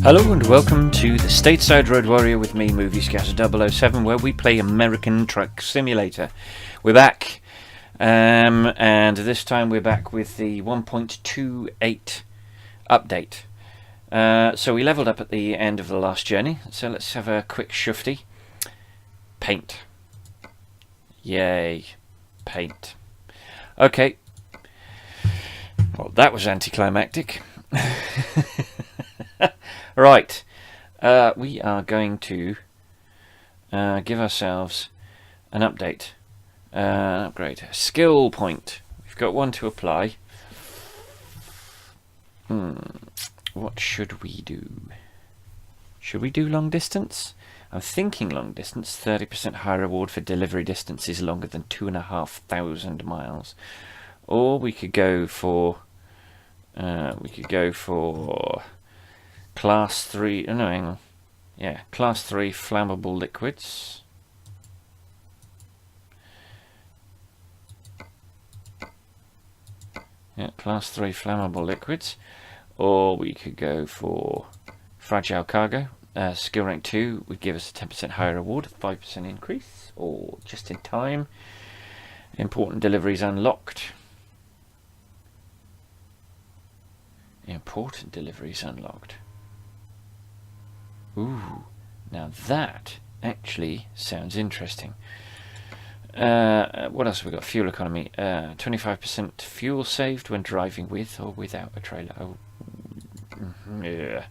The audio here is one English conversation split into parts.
Hello and welcome to the Stateside Road Warrior with me, Movie Scatter 007, where we play American Truck Simulator. We're back, and this time we're back with the 1.28 update. So we leveled up at the end of the last journey, so let's have a quick shufty. Paint. Yay. Paint. Okay. Well, that was anticlimactic. Right, we are going to give ourselves an update, upgrade. Skill point. We've got one to apply. What should we do? Should we do long distance? I'm thinking long distance. 30% higher reward for delivery distances longer than 2,500 miles. Or we could go for. Class 3, no, hang on. Yeah, Class 3 flammable liquids. Yeah, Class 3 flammable liquids. Or we could go for fragile cargo. Skill rank 2 would give us a 10% higher reward, 5% increase. Or just in time. Important deliveries unlocked. Important deliveries unlocked. Ooh, now that actually sounds interesting. What else have we got? Fuel economy. 25% fuel saved when driving with or without a trailer. Oh, yeah.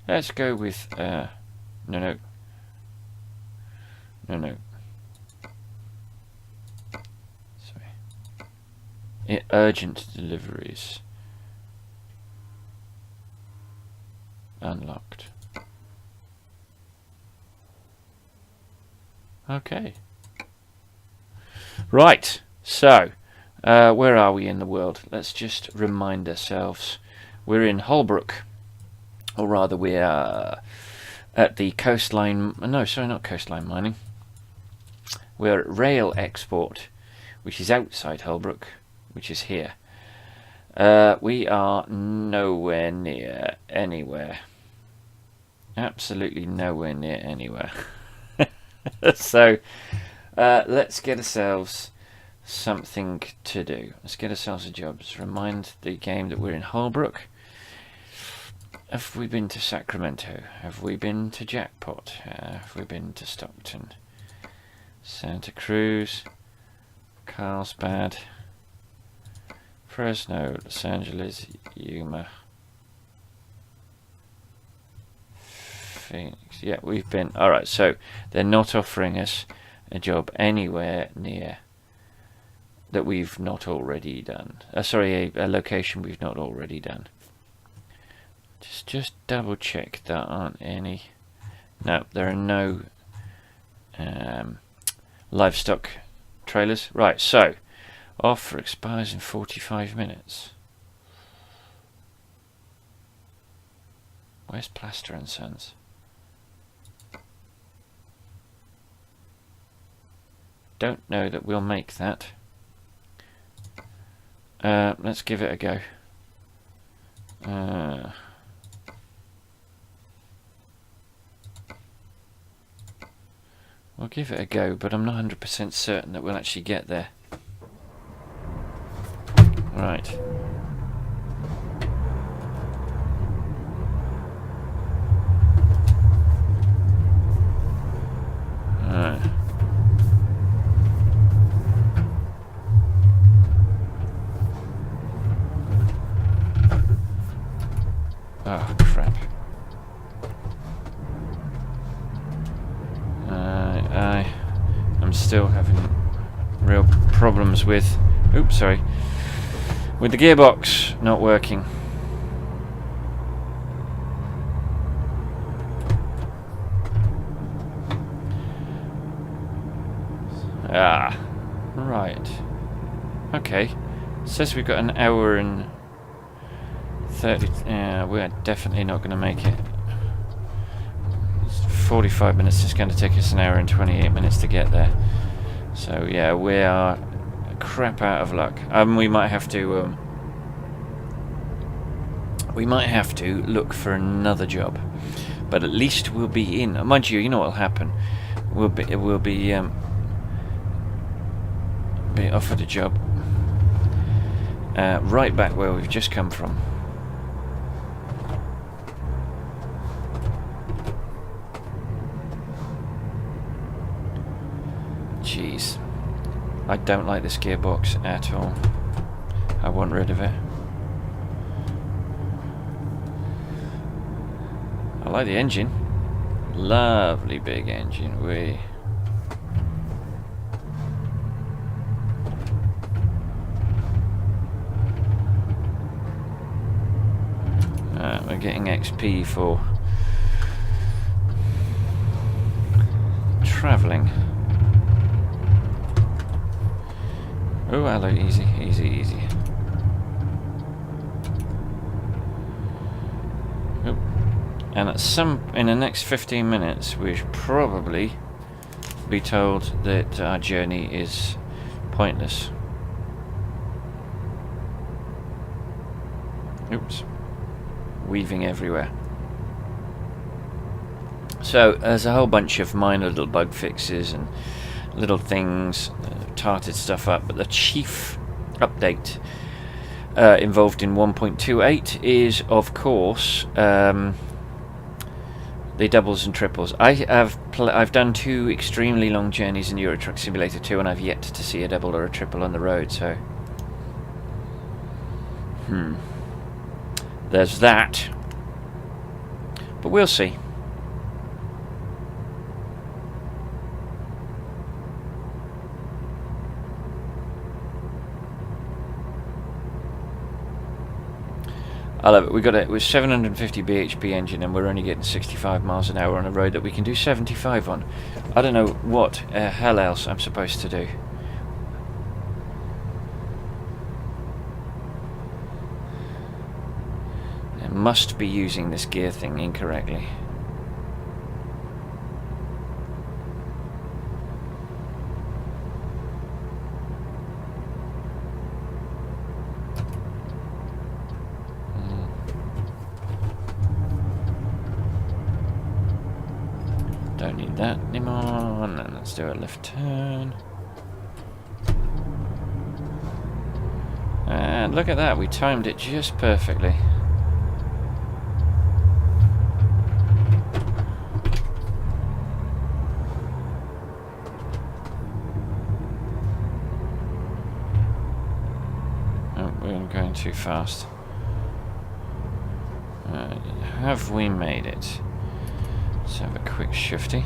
Let's go with no. Urgent deliveries unlocked. Okay. Right. So, where are we in the world? Let's just remind ourselves. We're in Holbrook, or rather, we are at the coastline. No, sorry, not coastline mining. We're at rail export, which is outside Holbrook, which is here. We are nowhere near anywhere. Absolutely nowhere near anywhere. So, let's get ourselves something to do. Let's get ourselves a job. Let's remind the game that we're in Holbrook. Have we been to Sacramento? Have we been to Jackpot? Have we been to Stockton? Santa Cruz? Carlsbad? Fresno, Los Angeles, Yuma, Phoenix. Yeah, we've been. Alright, so they're not offering us a job anywhere near that we've not already done. Sorry, a location we've not already done. Just double check there aren't any. No, there are no livestock trailers. Right, so. Offer expires in 45 minutes. Where's Plaster and Sons? Don't know that we'll make that. Let's give it a go. We'll give it a go, but I'm not 100% certain that we'll actually get there. Right. Oh, crap. I'm still having real problems with... Oops, sorry. With the gearbox not working. Right. Okay. It says we've got an hour and 30. We're definitely not going to make it. 45 minutes. It's going to take us an hour and 28 minutes to get there. So yeah, we are crap out of luck. We might have to look for another job, but at least we'll be in. Mind you, you know what'll happen? We'll be offered a job right back where we've just come from. Jeez, I don't like this gearbox at all. I want rid of it. I like the engine. Lovely big engine. We're getting XP for travelling. Oh, hello, easy, easy, easy. Oh. And in the next 15 minutes, we should probably be told that our journey is pointless. Oops. Weaving everywhere. So there's a whole bunch of minor little bug fixes and little things tarted stuff up, but the chief update involved in 1.28 is, of course, the doubles and triples. I've done 2 extremely long journeys in Euro Truck Simulator 2, and I've yet to see a double or a triple on the road. So, there's that. But we'll see. I love it. We got it with 750 bhp engine, and we're only getting 65 miles an hour on a road that we can do 75 on. I don't know what hell else I'm supposed to do. I must be using this gear thing incorrectly. Don't need that anymore. And then let's do a left turn. And look at that, we timed it just perfectly. Oh, we're going too fast. Have we made it? Let's have a quick shifty.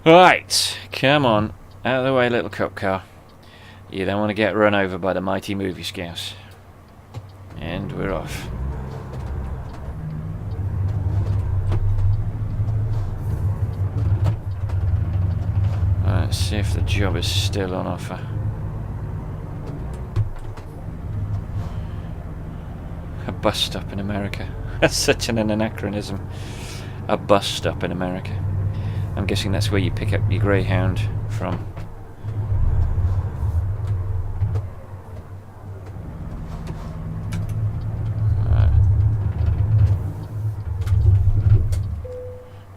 Right, come on, out of the way, little cup car. You don't want to get run over by the mighty movie scouts. And we're off. Let's see if the job is still on offer. A bus stop in America. That's such an anachronism. A bus stop in America. I'm guessing that's where you pick up your Greyhound from.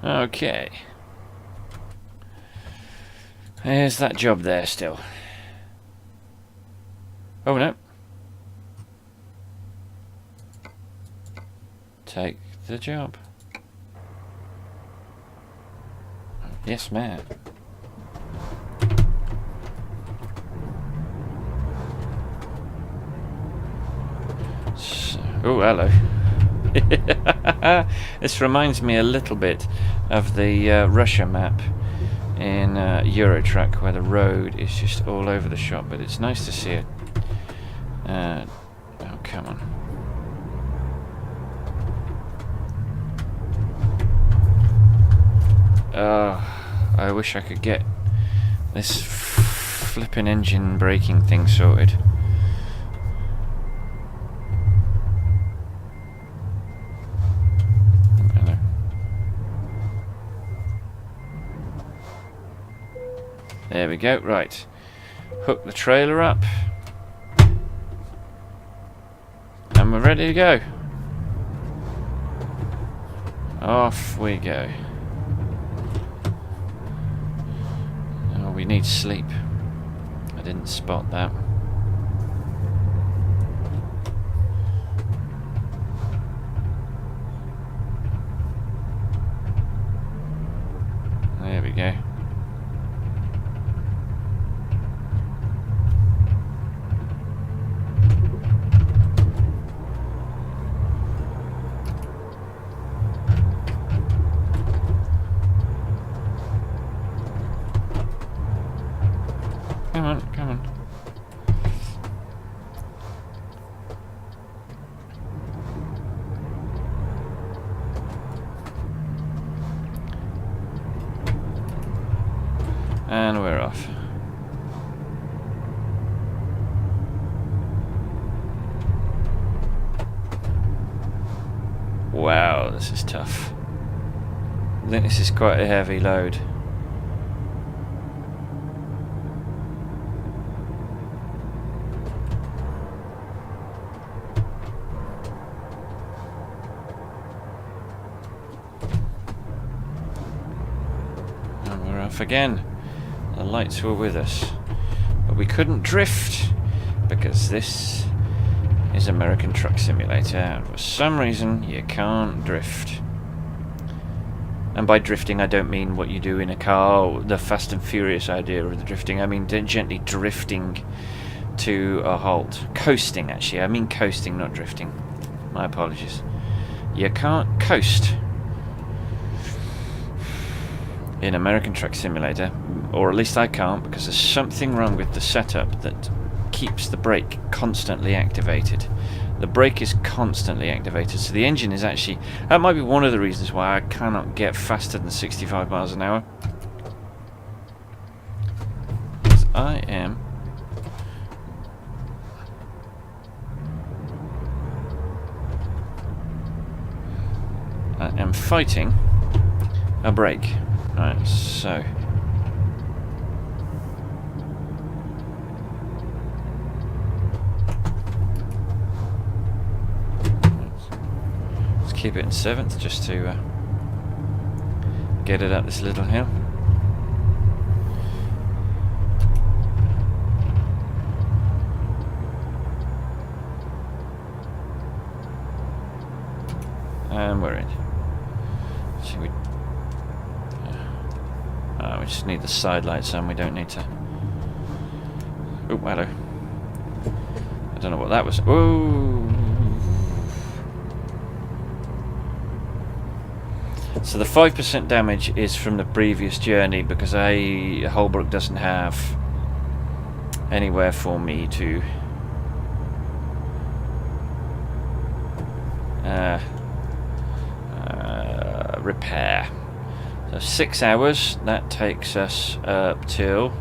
Okay. There's that job there still. Oh no. Take the job. Yes, ma'am. So, oh, hello. This reminds me a little bit of the Russia map in Euro Truck, where the road is just all over the shop, but it's nice to see it. Oh, come on. I wish I could get this flipping engine braking thing sorted. Hello. There we go. Right. Hook the trailer up. And we're ready to go. Off we go. Oh, we need sleep. I didn't spot that. There we go. Come on, come on. And we're off. Wow, this is tough. I think this is quite a heavy load. Again, the lights were with us, but we couldn't drift because this is American Truck Simulator, and for some reason you can't drift. And by drifting I don't mean what you do in a car, the Fast and Furious idea of the drifting. I mean gently drifting to a halt. Coasting, actually. I mean coasting, not drifting. My apologies. You can't coast in American Truck Simulator, or at least I can't, because there's something wrong with the setup that keeps the brake constantly activated. The brake is constantly activated, so the engine is actually... That might be one of the reasons why I cannot get faster than 65 miles an hour. Because I am... fighting a brake. Right, so let's keep it in 7th just to get it up this little hill. And we're in. Should we? We just need the side lights on, we don't need to... Oh, hello. I don't know what that was. Ooh. So the 5% damage is from the previous journey because Holbrook doesn't have anywhere for me to repair. So 6 hours, that takes us up till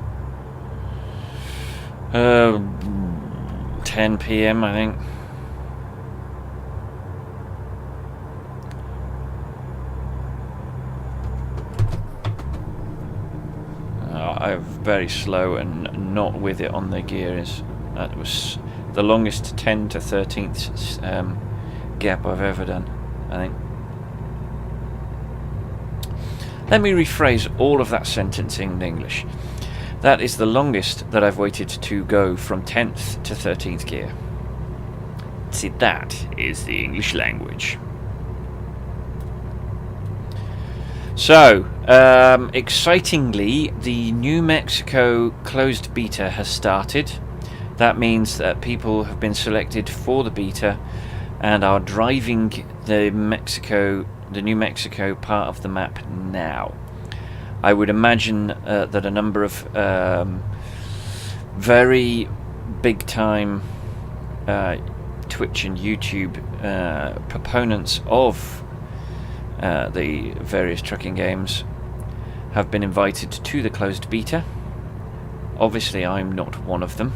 10 PM, I think. I'm very slow and not with it on the gears. That was the longest 10 to 13th gap I've ever done, I think. Let me rephrase all of that sentence in English. That is the longest that I've waited to go from 10th to 13th gear. See, that is the English language. So, excitingly, the New Mexico closed beta has started. That means that people have been selected for the beta and are driving the New Mexico part of the map now. I would imagine that a number of very big time Twitch and YouTube proponents of the various trucking games have been invited to the closed beta. Obviously, I'm not one of them.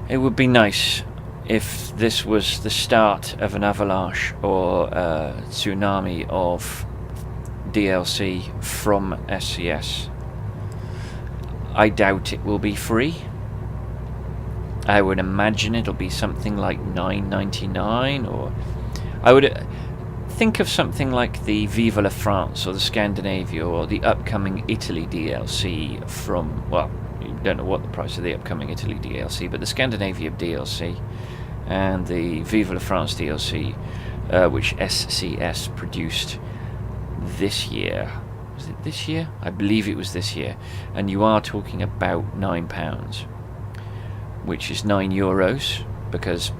It would be nice if this was the start of an avalanche or a tsunami of DLC from SCS. I doubt it will be free. I would imagine it'll be something like $9.99, or I would think of something like the Viva la France or the Scandinavia or the upcoming Italy DLC from, well, you don't know what the price of the upcoming Italy DLC, but the Scandinavia DLC and the Viva la France DLC, which SCS produced this year. Was it this year? I believe it was this year. And you are talking about £9, which is €9, because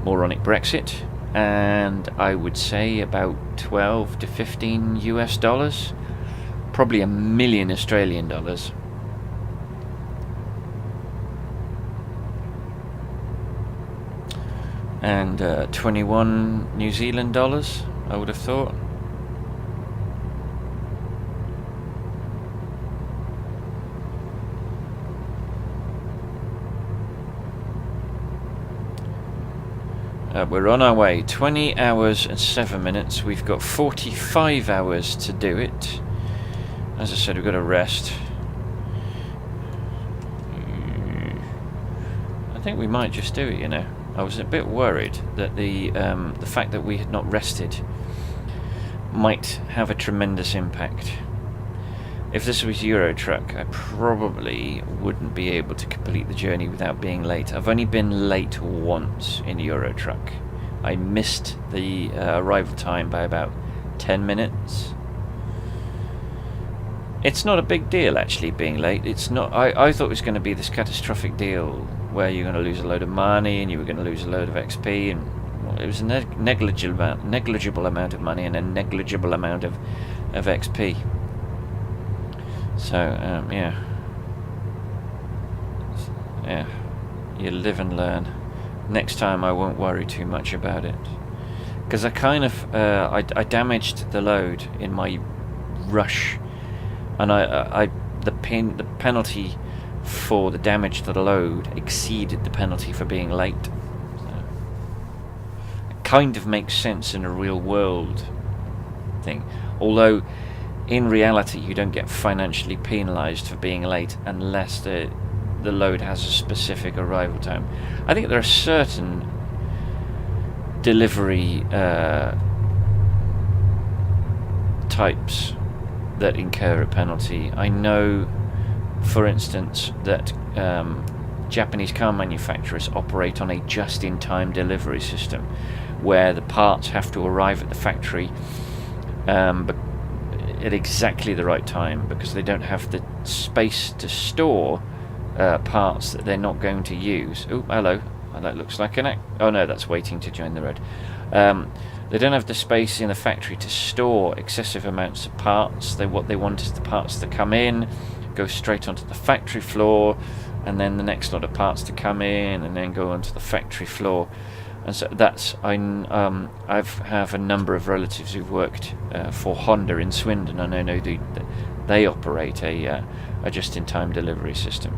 moronic Brexit, and I would say about 12 to 15 US dollars, probably $1 million Australian dollars. And 21 New Zealand dollars, I would have thought. We're on our way. 20 hours and 7 minutes. We've got 45 hours to do it. As I said, we've got to rest. I think we might just do it, you know. I was a bit worried that the fact that we had not rested might have a tremendous impact. If this was Euro Truck, I probably wouldn't be able to complete the journey without being late. I've only been late once in Euro Truck. I missed the arrival time by about 10 minutes. It's not a big deal, actually, being late. It's not. I thought it was going to be this catastrophic deal where you're going to lose a load of money and you were going to lose a load of XP, and well, it was a negligible amount of money and a negligible amount of XP. So, yeah, you live and learn. Next time I won't worry too much about it, because I kind of, I damaged the load in my rush, and the penalty for the damage to the load exceeded the penalty for being late. So, it kind of makes sense in a real world thing, although in reality, you don't get financially penalised for being late unless the load has a specific arrival time. I think there are certain delivery types that incur a penalty. I know, for instance, that Japanese car manufacturers operate on a just-in-time delivery system, where the parts have to arrive at the factory at exactly the right time, because they don't have the space to store parts that they're not going to use. Oh, hello. Oh, that looks like an... Oh no, that's waiting to join the road. They don't have the space in the factory to store excessive amounts of parts. What they want is the parts to come in, go straight onto the factory floor, and then the next lot of parts to come in and then go onto the factory floor. And so that's, I have a number of relatives who've worked for Honda in Swindon, and I know they operate a just-in-time delivery system.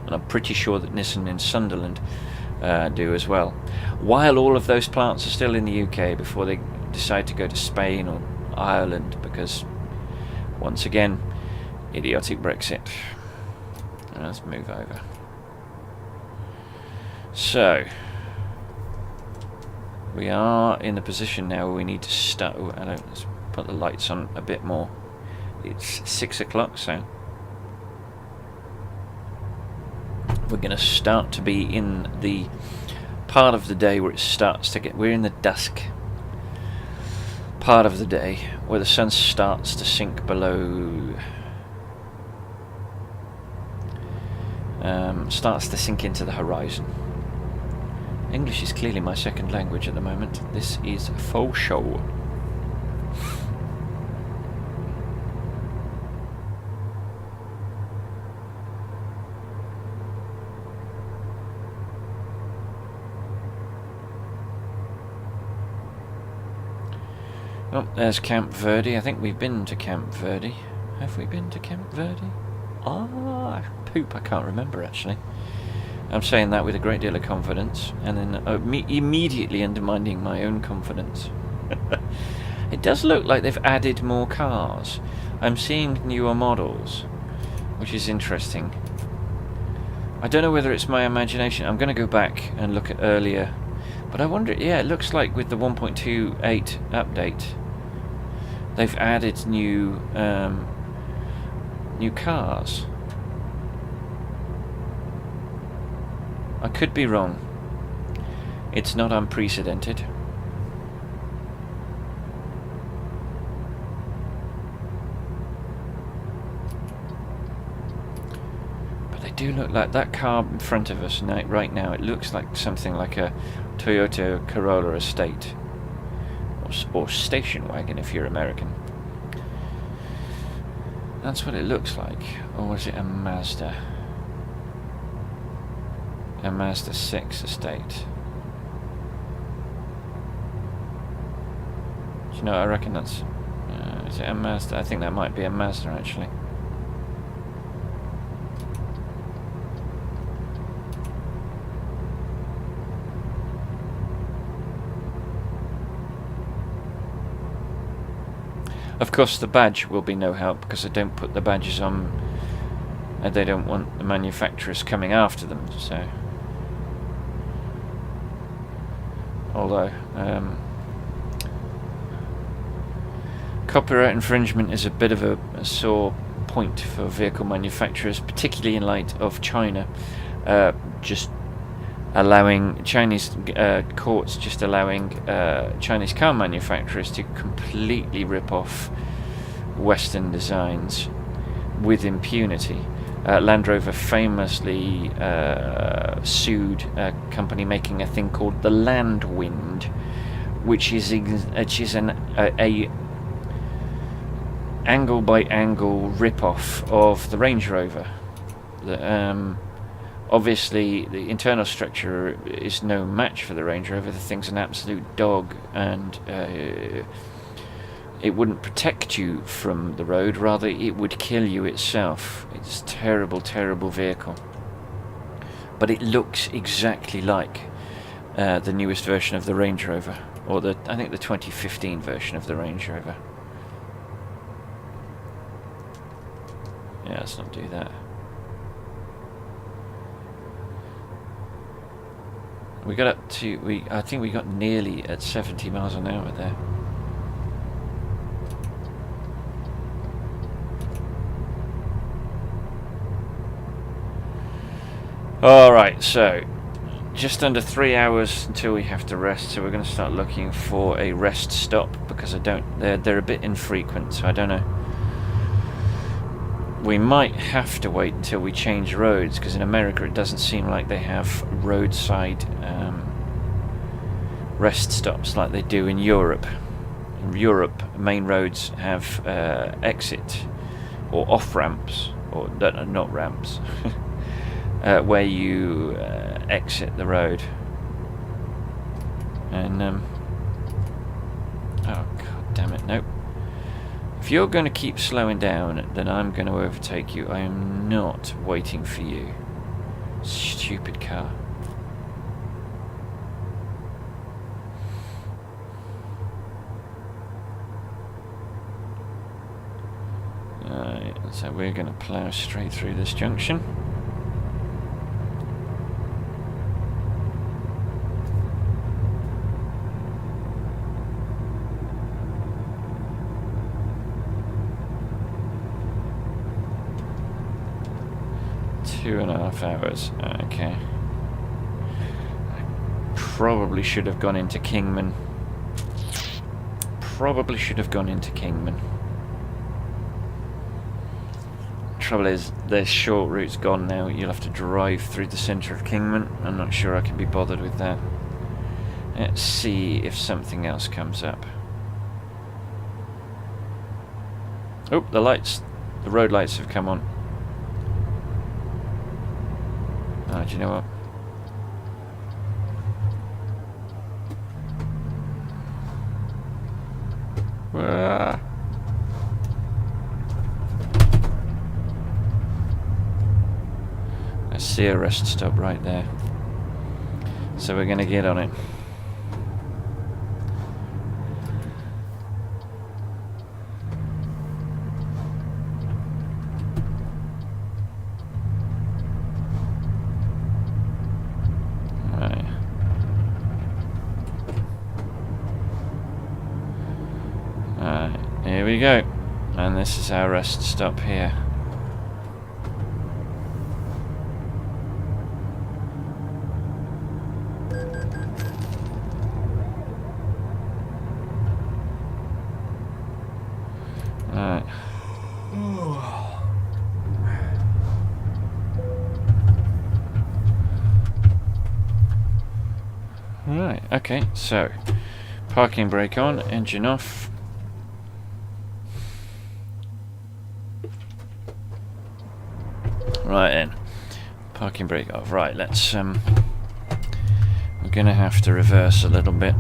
And I'm pretty sure that Nissan in Sunderland do as well. While all of those plants are still in the UK before they decide to go to Spain or Ireland, because, once again, idiotic Brexit. Let's move over. So... we are in the position now where we need to start. Oh, hello. Let's put the lights on a bit more. It's 6 o'clock, so we're going to start to be in the part of the day where it starts to get... we're in the dusk part of the day where the sun starts to sink below... starts to sink into the horizon. English is clearly my second language at the moment. This is faux show. Oh, there's Camp Verde. I think we've been to Camp Verde. Have we been to Camp Verde? Ah, poop, I can't remember actually. I'm saying that with a great deal of confidence, and then immediately undermining my own confidence. It does look like they've added more cars. I'm seeing newer models, which is interesting. I don't know whether it's my imagination. I'm going to go back and look at earlier. But I wonder, yeah, it looks like with the 1.28 update, they've added new cars. I could be wrong. It's not unprecedented. But they do look like that car in front of us right now. It looks like something like a Toyota Corolla Estate, or station wagon if you're American. That's what it looks like. Or was it a Mazda? A Mazda 6 Estate. Do you know, I reckon that's... is it a Mazda? I think that might be a Mazda actually. Of course, the badge will be no help because they don't put the badges on, and they don't want the manufacturers coming after them. So, although copyright infringement is a bit of a sore point for vehicle manufacturers, particularly in light of China just allowing Chinese courts just allowing Chinese car manufacturers to completely rip off Western designs with impunity. Land Rover famously sued a company making a thing called the Landwind, which is an angle by angle rip-off of the Range Rover. Obviously, the internal structure is no match for the Range Rover. The thing's an absolute dog, and it wouldn't protect you from the road, rather it would kill you itself. It's a terrible, terrible vehicle. But it looks exactly like the newest version of the Range Rover, or I think the 2015 version of the Range Rover. Yeah, let's not do that. We got up to, I think we got nearly at 70 miles an hour there. Alright, so just under 3 hours until we have to rest, so we're going to start looking for a rest stop, because they're a bit infrequent, so I don't know. We might have to wait until we change roads, because in America it doesn't seem like they have roadside rest stops like they do in Europe. In Europe, main roads have exit or off ramps, or not ramps, where you exit the road. And oh god damn it, nope. If you're going to keep slowing down, then I'm going to overtake you. I am not waiting for you. Stupid car. So we're going to plough straight through this junction. Two and a half hours. Okay. I probably should have gone into Kingman. Probably should have gone into Kingman. Trouble is, their short route's gone now. You'll have to drive through the centre of Kingman. I'm not sure I can be bothered with that. Let's see if something else comes up. Oh, the road lights have come on. Oh, do you know what? Ah. I see a rest stop right there. So we're going to get on it. Right. Alright, here we go. And this is our rest stop here. Alright. Right, okay, so parking brake on, engine off. Right then, parking brake off. Right, let's we're gonna have to reverse a little bit.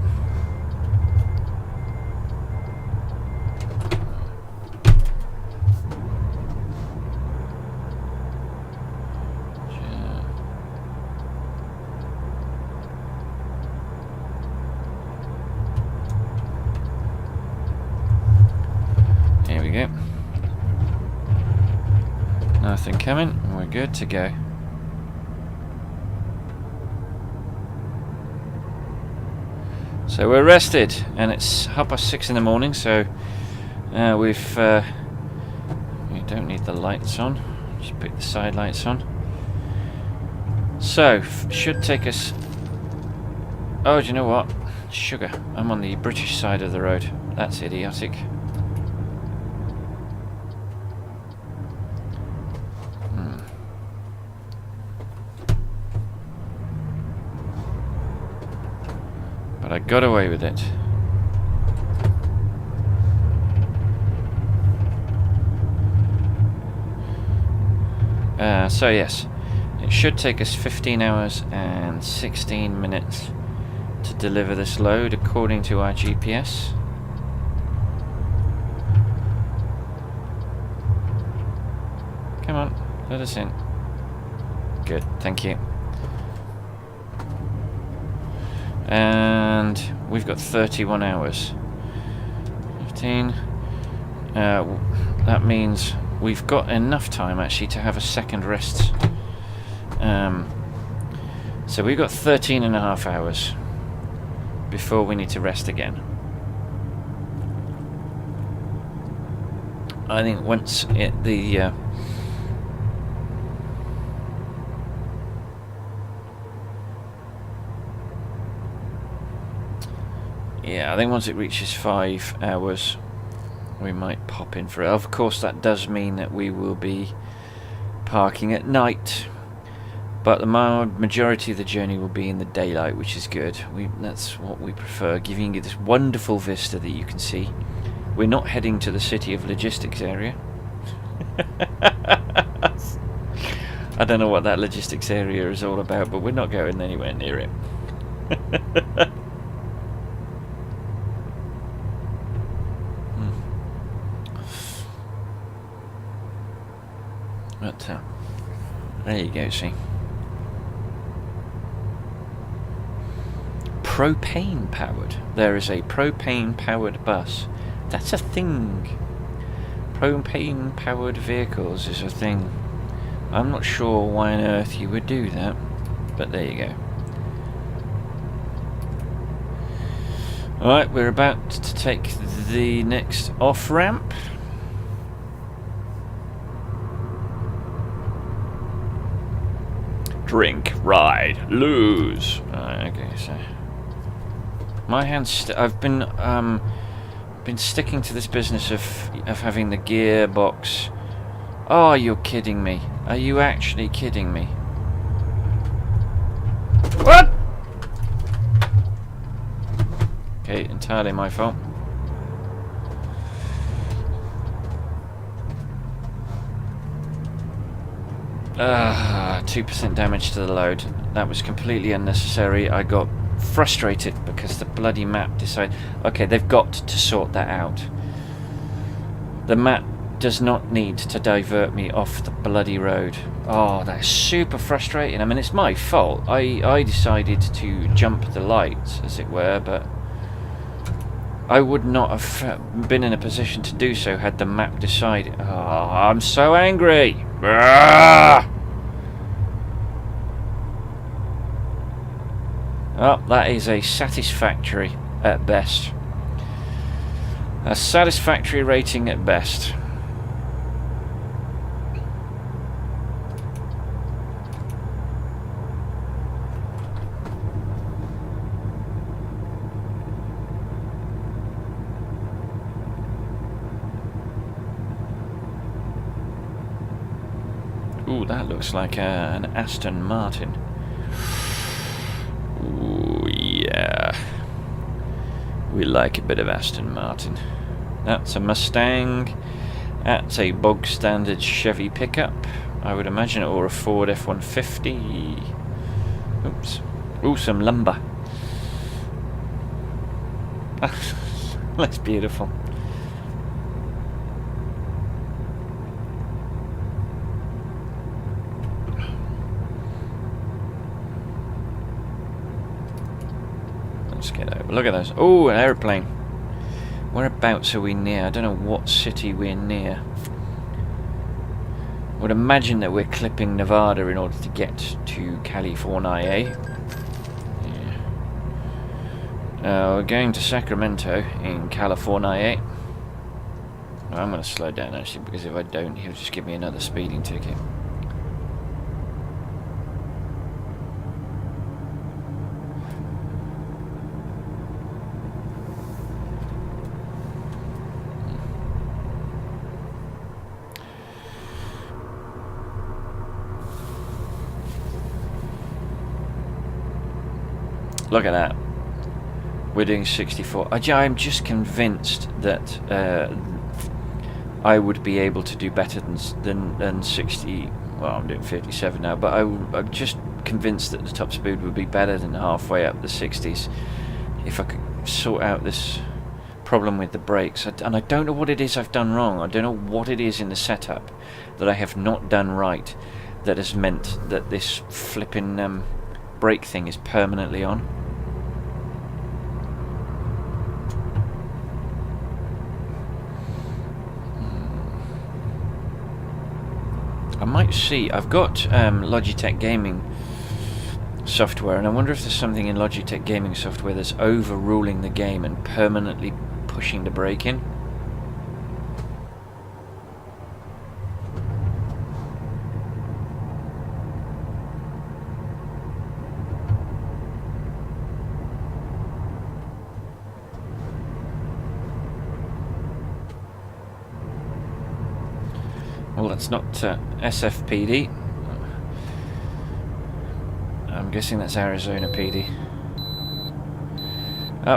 Here we go. Nothing coming. We're good to go. So we're rested, and it's 6:30 in the morning. So we don't need the lights on. Just put the side lights on. So should take us. Oh, do you know what? Sugar. I'm on the British side of the road. That's idiotic. But I got away with it. So yes, it should take us 15 hours and 16 minutes to deliver this load according to our GPS. Come on, let us in. Good, thank you. And we've got 31 hours. 15. That means we've got enough time actually to have a second rest. So we've got 13 and a half hours before we need to rest again. I think once yeah, I think once it reaches 5 hours, we might pop in for it. Of course, that does mean that we will be parking at night, but the majority of the journey will be in the daylight, which is good. That's what we prefer, giving you this wonderful vista that you can see. We're not heading to the city of logistics area. I don't know what that logistics area is all about, but we're not going anywhere near it. But there you go, see. Propane powered. There is a propane powered bus. That's a thing. Propane powered vehicles is a thing. I'm not sure why on earth you would do that, but there you go. Alright, we're about to take the next off ramp. Drink, ride, lose. Okay, so my hands. I've been sticking to this business of having the gearbox. Oh, you're kidding me! Are you actually kidding me? What? Okay, entirely my fault. 2% damage to the load. That was completely unnecessary. I got frustrated because the bloody map decided... Okay, they've got to sort that out. The map does not need to divert me off the bloody road. Oh, that's super frustrating. I mean, it's my fault. I decided to jump the lights, as it were, but I would not have been in a position to do so had the map decided. Oh, I'm so angry. Ah! Oh, that is a satisfactory at best. A satisfactory rating at best. Ooh, that looks like an Aston Martin. Ooh, yeah. We like a bit of Aston Martin. That's a Mustang. That's a bog standard Chevy pickup, I would imagine, or a Ford F-150. Oops. Ooh, some lumber. That's beautiful. Let's get over. Look at those. Oh, an aeroplane. Whereabouts are we near? I don't know what city we're near. I would imagine that we're clipping Nevada in order to get to California. Yeah. We're going to Sacramento in California. I'm going to slow down actually, because if I don't, he'll just give me another speeding ticket. Look at that. We're doing 64. I'm just convinced that I would be able to do better than 60. Well, I'm doing 57 now, but I'm just convinced that the top speed would be better than halfway up the 60s if I could sort out this problem with the brakes. And I don't know what it is I've done wrong. I don't know what it is in the setup that I have not done right that has meant that this flipping brake thing is permanently on. I might see. I've got Logitech Gaming software, and I wonder if there's something in Logitech Gaming software that's overruling the game and permanently pushing the brake in. Well, that's not SFPD. I'm guessing that's Arizona PD.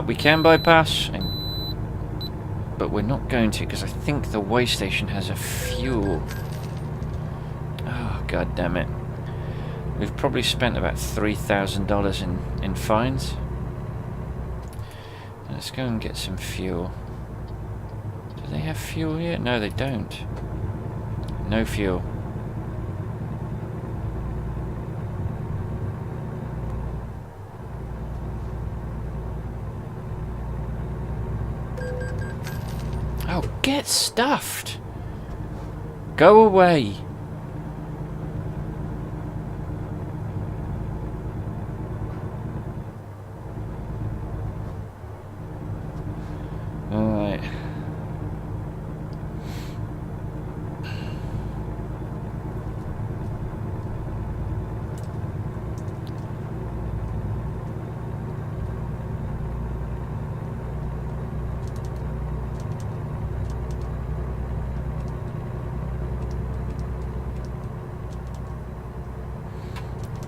We can bypass, but we're not going to, because I think the way station has a fuel. Oh, god damn it. We've probably spent about $3,000 in fines. Let's go and get some fuel. Do they have fuel here? No, they don't. No fuel. Oh, get stuffed! Go away! Alright.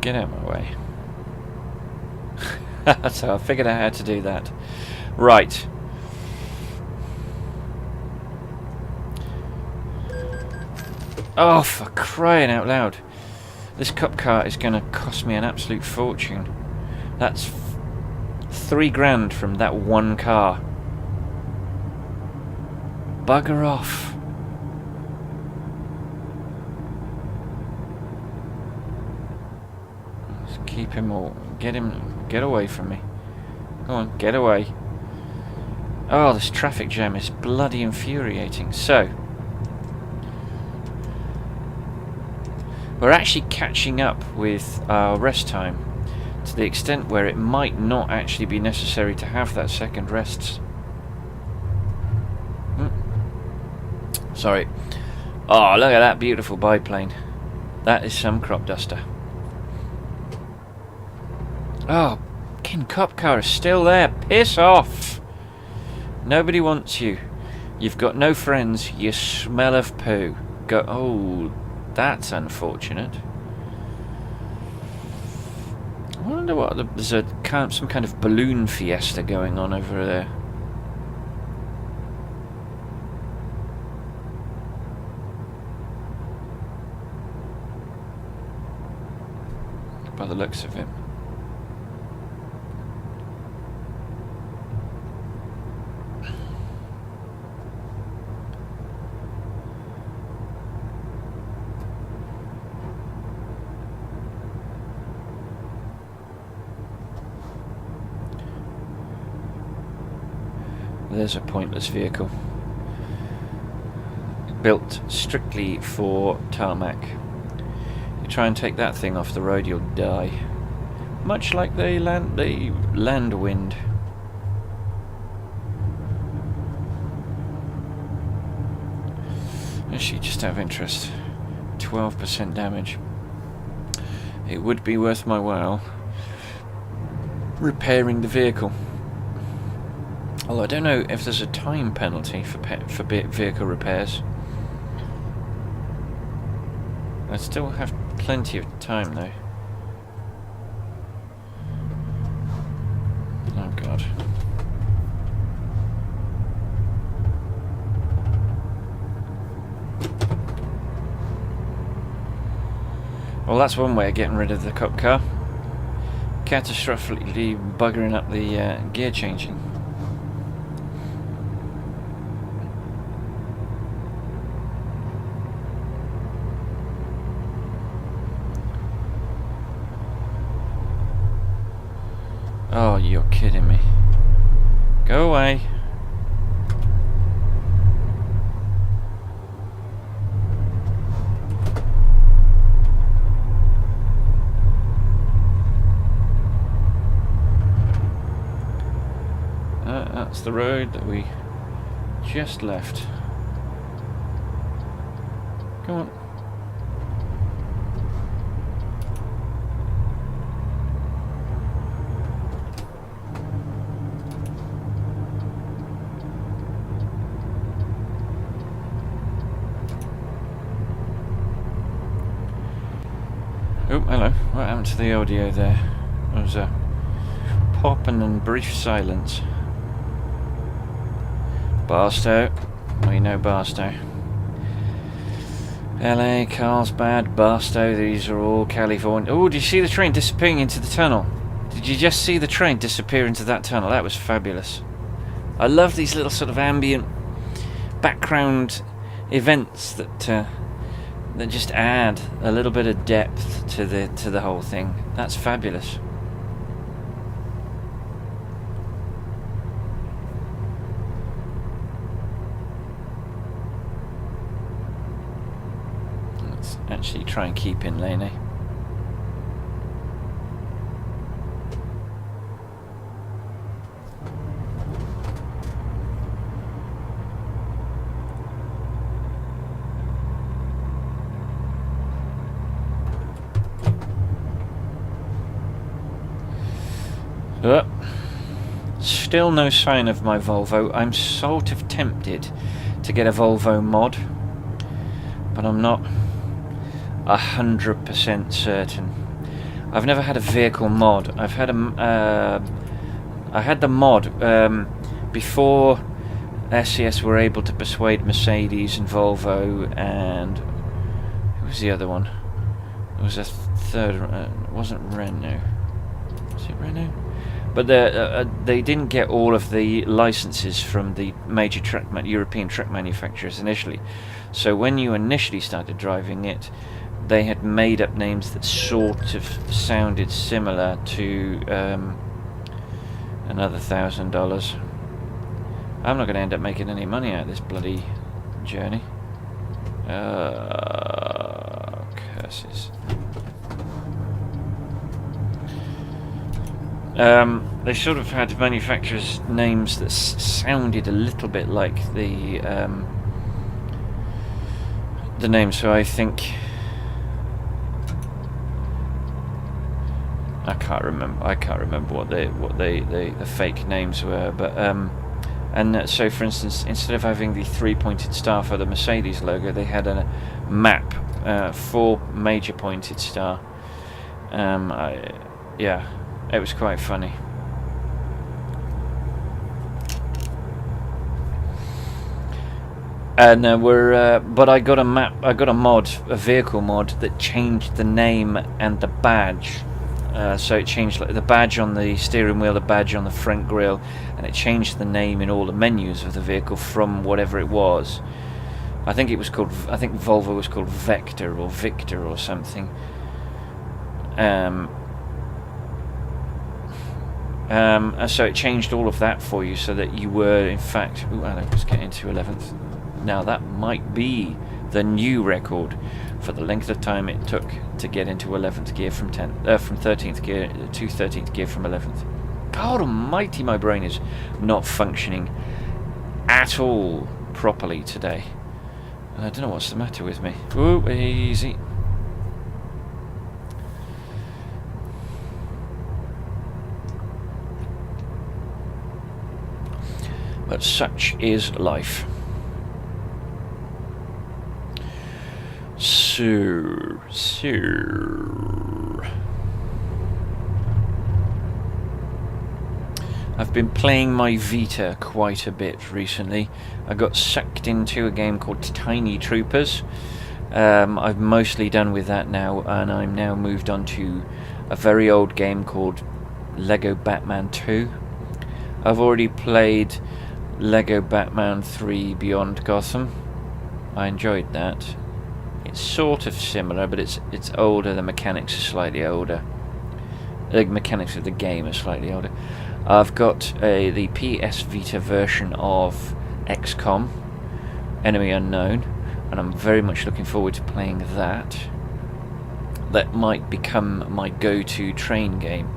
Get out of my way. So I figured out how to do that. Right. Oh, for crying out loud. This cup cart is going to cost me an absolute fortune. That's $3 grand from that one car. Bugger off. keep him all. Get away from me. Go on, get away. Oh, this traffic jam is bloody infuriating. So, we're actually catching up with our rest time to the extent where it might not actually be necessary to have that second rest. Sorry. Oh, look at that beautiful biplane. That is some crop duster. Oh, King Cop Car is still there. Piss off. Nobody wants you. You've got no friends. You smell of poo. Go. Oh, that's unfortunate. I wonder what there's some kind of balloon fiesta going on over there. By the looks of it. There's a pointless vehicle. Built strictly for tarmac. You try and take that thing off the road, you'll die. Much like the land wind. Actually, just out of interest, 12% damage. It would be worth my while repairing the vehicle. Although I don't know if there's a time penalty for vehicle repairs. I still have plenty of time though. Oh god. Well, that's one way of getting rid of the cop car. Catastrophically buggering up the gear changing. Oh, you're kidding me. Go away. That's the road that we just left. Come on. Oh, hello. What happened to the audio there? There was a pop and then brief silence. Barstow. We know Barstow. LA, Carlsbad, Barstow, these are all California. Oh, did you see the train disappearing into the tunnel? Did you just see the train disappear into that tunnel? That was fabulous. I love these little sort of ambient background events that just add a little bit of depth to the whole thing. That's fabulous. Let's actually try and keep in lane, eh? Still no sign of my Volvo. I'm sort of tempted to get a Volvo mod, but I'm not 100% certain. I've never had a vehicle mod. I've had I had the mod before SES were able to persuade Mercedes and Volvo, and who was the other one? It was a third. It wasn't Renault. Was it Renault? But they didn't get all of the licenses from the major European truck manufacturers initially. So when you initially started driving it, they had made up names that sort of sounded similar to another $1,000. I'm not going to end up making any money out of this bloody journey. Curses. They sort of had manufacturers' names that sounded a little bit like the name. So I think I can't remember what the fake names were, but and so for instance, instead of having the 3-pointed star for the Mercedes logo, they had a map, 4 major pointed star. Yeah, it was quite funny. And but I got a vehicle mod that changed the name and the badge. So it changed like the badge on the steering wheel, the badge on the front grille, and it changed the name in all the menus of the vehicle from whatever it was. I think Volvo was called Vector or Victor or something. So it changed all of that for you, so that you were in fact. Ooh, I was getting to 11th. Now that might be the new record for the length of time it took to get into 11th gear from 13th gear to 13th gear from 11th. God almighty, my brain is not functioning at all properly today. I don't know what's the matter with me. Ooh, easy. But such is life. So I've been playing my Vita quite a bit recently. I got sucked into a game called Tiny Troopers. I've mostly done with that now, and I'm now moved on to a very old game called Lego Batman 2. I've already played Lego Batman 3 Beyond Gotham. I enjoyed that. It's sort of similar, but it's older. The mechanics are slightly older. The mechanics of the game are slightly older. I've got the PS Vita version of XCOM, Enemy Unknown, and I'm very much looking forward to playing that. That might become my go-to train game.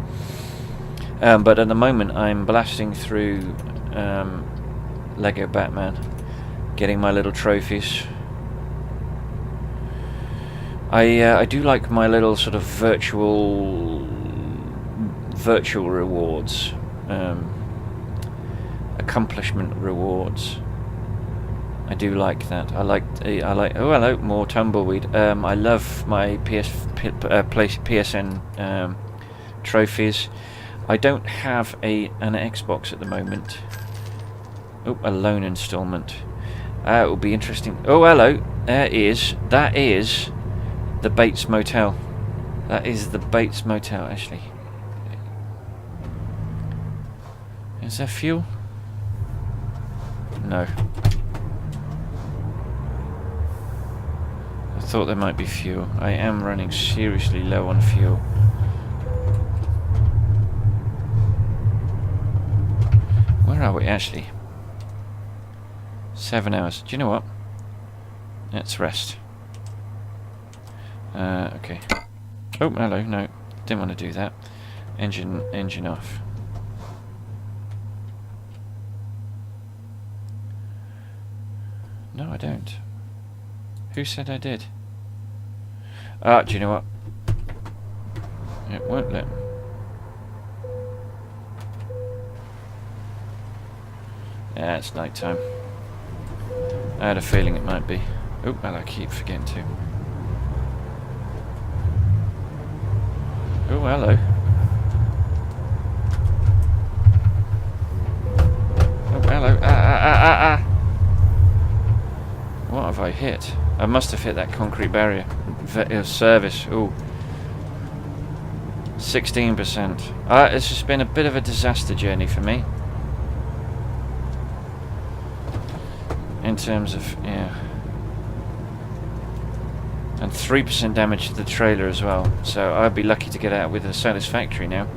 But at the moment I'm blasting through Lego Batman, getting my little trophies. I do like my little sort of virtual rewards, accomplishment rewards. I do like that. I like. Oh, hello, more tumbleweed. I love my PSN trophies. I don't have an Xbox at the moment. Oh, a loan installment. It will be interesting. Oh, hello. That is the Bates Motel. That is the Bates Motel, actually. Is there fuel? No. I thought there might be fuel. I am running seriously low on fuel. Where are we, actually? 7 hours. Do you know what? Let's rest. Okay. Oh, hello. No, didn't want to do that. Engine off. No, I don't. Who said I did? Ah, do you know what? It won't let me. Yeah, it's night time. I had a feeling it might be. Oh, well, I keep forgetting to. Oh, hello. Oh, hello. What have I hit? I must have hit that concrete barrier. Service. Ooh. 16%. It's just been a bit of a disaster journey for me. In terms of, yeah. And 3% damage to the trailer as well. So I'd be lucky to get out with a satisfactory now.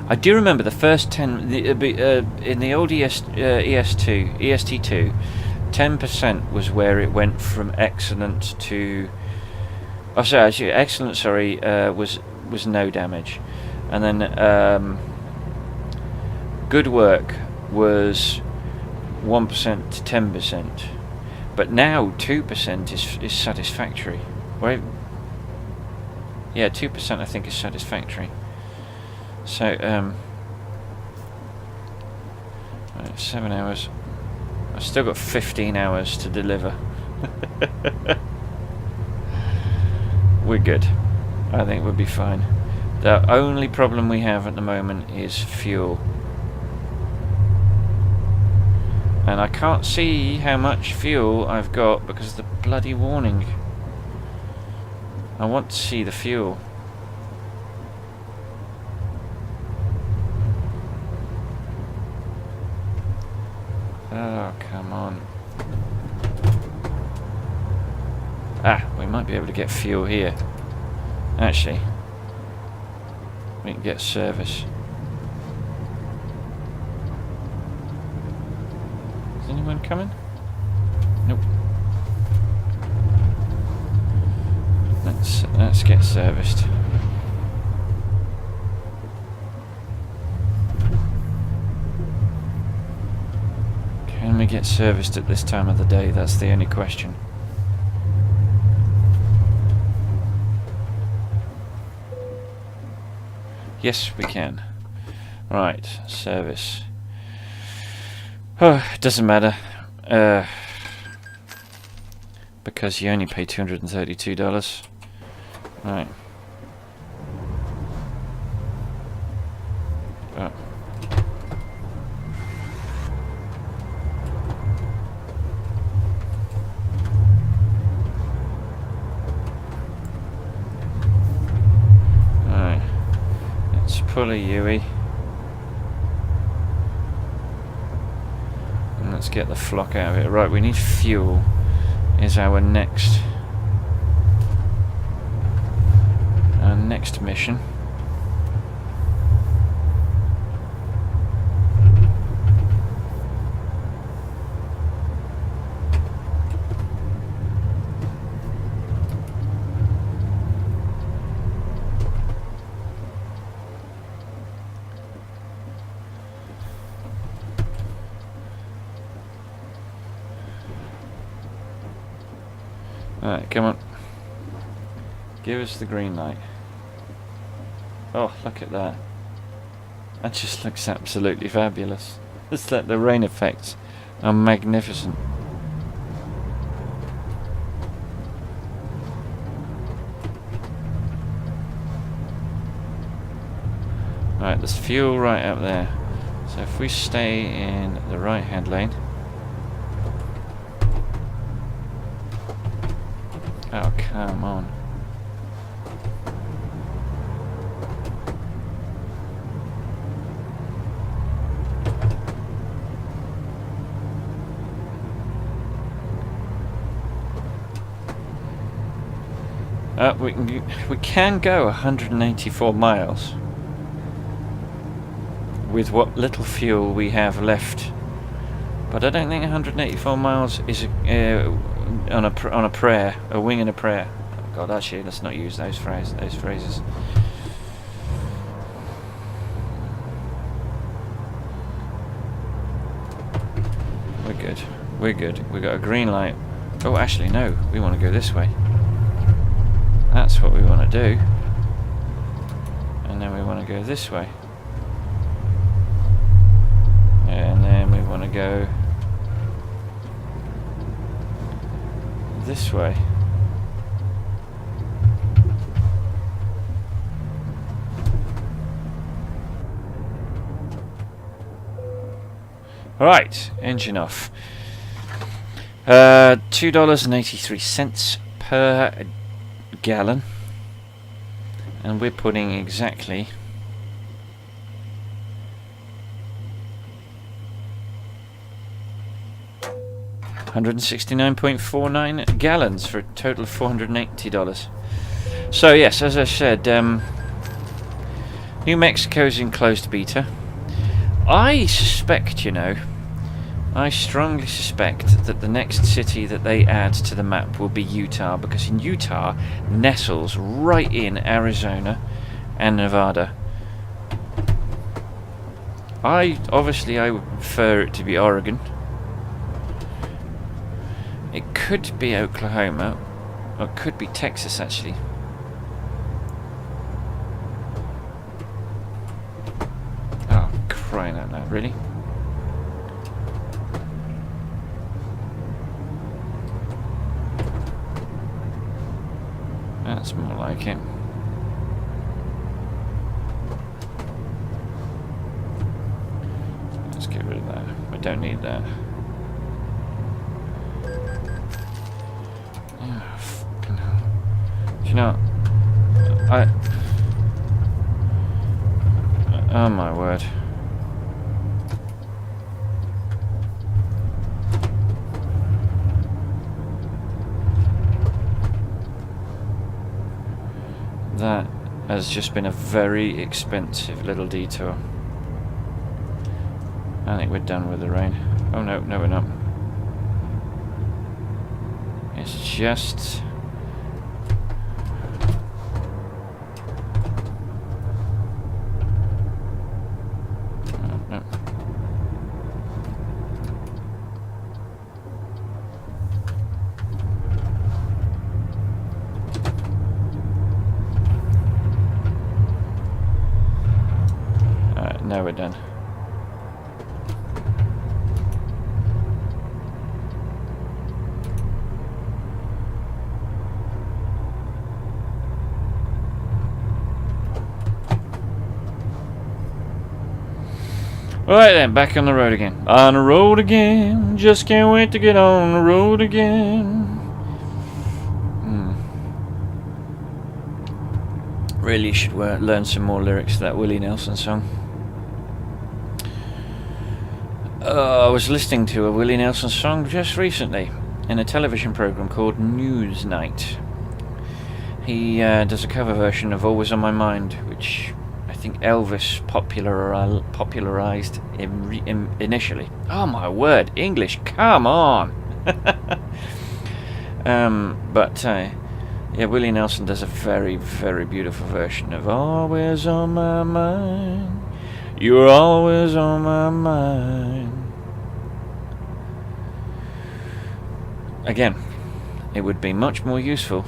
I do remember the first 10 in the old EST2, 10% was where it went from excellent to. Oh, sorry, actually, excellent. Sorry, was no damage, and then good work was 1% to 10%, but now 2% is satisfactory. Right? Yeah, 2% I think is satisfactory. So, right, 7 hours. I've still got 15 hours to deliver. We're good. I think we'll be fine. The only problem we have at the moment is fuel. And I can't see how much fuel I've got because of the bloody warning. I want to see the fuel. Oh, come on. Ah, we might be able to get fuel here. Actually, we can get service. Is anyone coming? Nope. Let's get serviced. Can we get serviced at this time of the day? That's the only question. Yes, we can. Right, service. Oh, it doesn't matter. Because you only pay $232. Right. Oh. Pull a Yui. And let's get the flock out of it. Right, we need fuel. Is our next mission. Alright, come on. Give us the green light. Oh, look at that. That just looks absolutely fabulous. It's like the rain effects are magnificent. Right, there's fuel right up there. So if we stay in the right hand lane. Oh, come on. We can go 184 miles with what little fuel we have left, but I don't think 184 miles is on a prayer, a wing and a prayer. Oh God, actually, let's not use those phrases. We're good. We're good. We got a green light. Oh, actually, no. We want to go this way. That's what we want to do. And then we want to go this way. And then we want to go this way. Right, engine off. $2.83 per gallon, and we're putting exactly 169.49 gallons for a total of $480. So yes, as I said, New Mexico's in closed beta. I suspect, you know, I strongly suspect that the next city that they add to the map will be Utah, because in Utah nestles right in Arizona and Nevada. I would prefer it to be Oregon. It could be Oklahoma, or it could be Texas actually. Oh, crying out loud, really? That's more like it. Let's get rid of that. We don't need that. Oh, fucking hell. Do you know, oh my word. That has just been a very expensive little detour. I think we're done with the rain. Oh no, no we're not. It's just... oh, no. Now we're done. Alright then, back on the road again. On the road again. Just can't wait to get on the road again. Really should learn some more lyrics to that Willie Nelson song. I was listening to a Willie Nelson song just recently in a television program called Newsnight. He does a cover version of Always on My Mind, which I think Elvis popularized initially. Oh my word, English, come on! Yeah, Willie Nelson does a very, very beautiful version of Always on My Mind. You're always on my mind. Again, it would be much more useful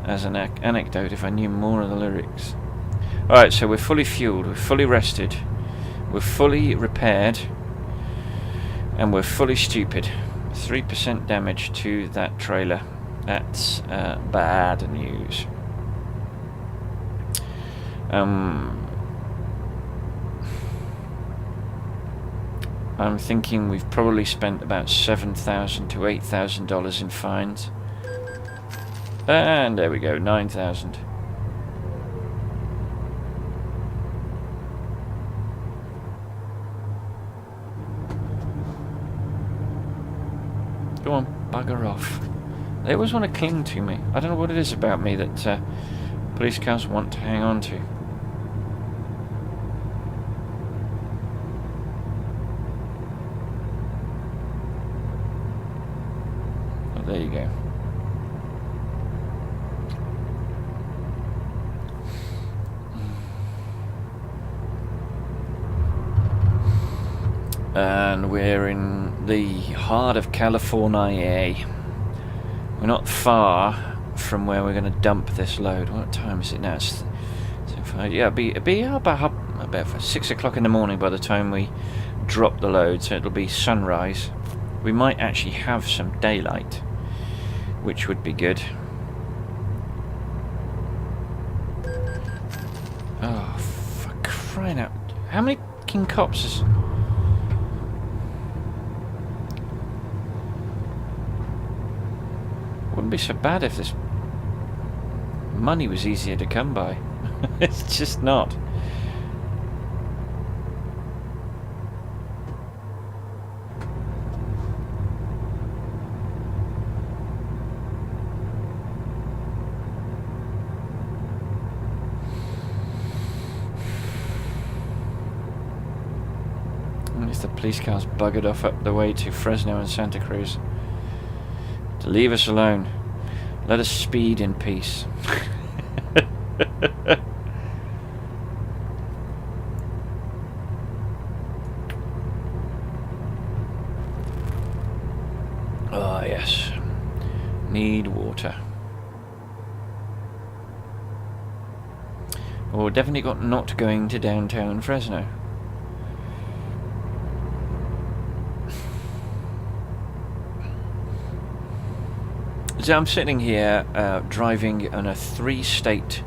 as an anecdote if I knew more of the lyrics. Alright, so we're fully fueled, we're fully rested, we're fully repaired, and we're fully stupid. 3% damage to that trailer. That's bad news. I'm thinking we've probably spent about $7,000 to $8,000 in fines. And there we go, 9,000. Go on, bugger off. They always want to cling to me. I don't know what it is about me that police cars want to hang on to. Oh, there you go. And we're in the heart of California. We're not far from where we're going to dump this load. What time is it now? Yeah, it'll be about 6 o'clock in the morning by the time we drop the load, so it'll be sunrise. We might actually have some daylight, which would be good. Oh, for crying out! How many king cops is... Wouldn't be so bad if this money was easier to come by. It's just not. the police cars buggered off up the way to Fresno and Santa Cruz. To leave us alone. Let us speed in peace. Ah, yes. Need water. Well, definitely got not going to downtown Fresno. So I'm sitting here driving on a 3-state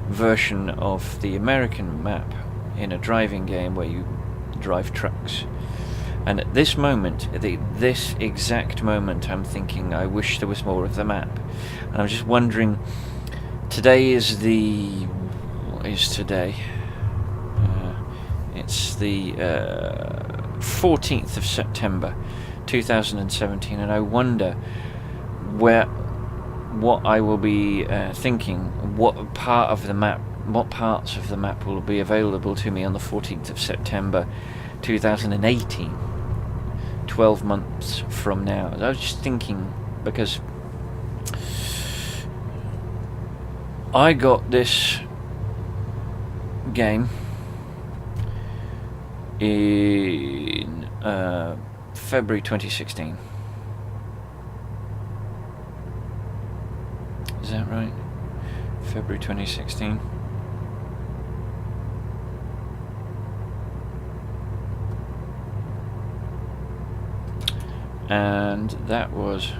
version of the American map in a driving game where you drive trucks. And at this moment, this exact moment, I'm thinking I wish there was more of the map. And I'm just wondering, today is the... what is today? It's the 14th of September 2017, and I wonder what I will be thinking, what parts of the map will be available to me on the 14th of September 2018, 12 months from now. I was just thinking, because I got this game in February 2016. Is that right? February 2016. And that was